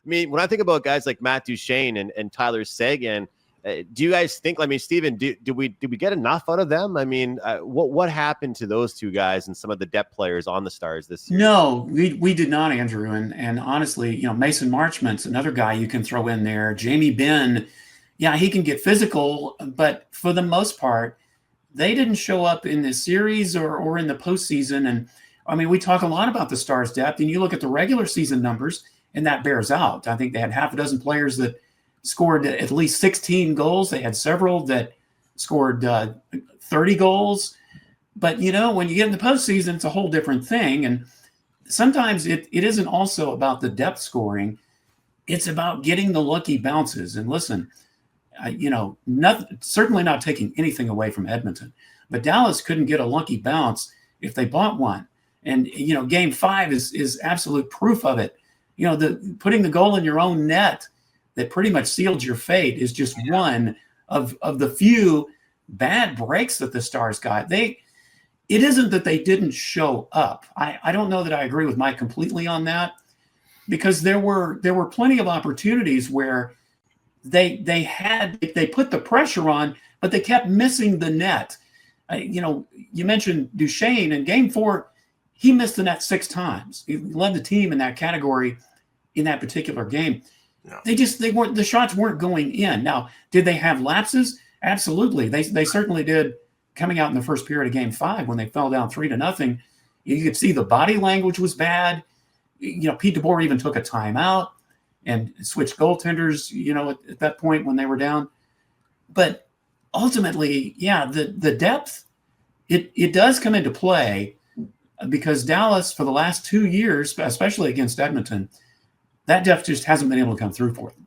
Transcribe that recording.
I mean, when I think about guys like Matt Duchene and Tyler Seguin, do you guys think? I mean, Steven, did we get enough out of them? I mean, what happened to those two guys and some of the depth players on the Stars this series? No, we did not, Andrew. And honestly, Mason Marchment's another guy you can throw in there. Jamie Benn, yeah, he can get physical, but for the most part, they didn't show up in the series or in the postseason. And I mean, we talk a lot about the Stars' depth, and you look at the regular season numbers, and that bears out. I think they had half a dozen players that scored at least 16 goals. They had several that scored 30 goals. But, when you get in the postseason, it's a whole different thing. And sometimes it isn't also about the depth scoring. It's about getting the lucky bounces. And listen, certainly not taking anything away from Edmonton, but Dallas couldn't get a lucky bounce if they bought one. And, game 5 is absolute proof of it. Putting the goal in your own net that pretty much sealed your fate is just one of the few bad breaks that the Stars got. It isn't that they didn't show up. I don't know that I agree with Mike completely on that, because there were plenty of opportunities where they put the pressure on, but they kept missing the net. You mentioned Duchene in game 4, he missed the net 6 times. He led the team in that category in that particular game. Yeah. The shots weren't going in. Now, did they have lapses? Absolutely. They certainly did. Coming out in the first period of game 5 when they fell down 3-0, you could see the body language was bad. Pete DeBoer even took a timeout and switched goaltenders, at that point when they were down. But ultimately, yeah, the depth, it does come into play, because Dallas, for the last 2 years, especially against Edmonton, that depth just hasn't been able to come through for them.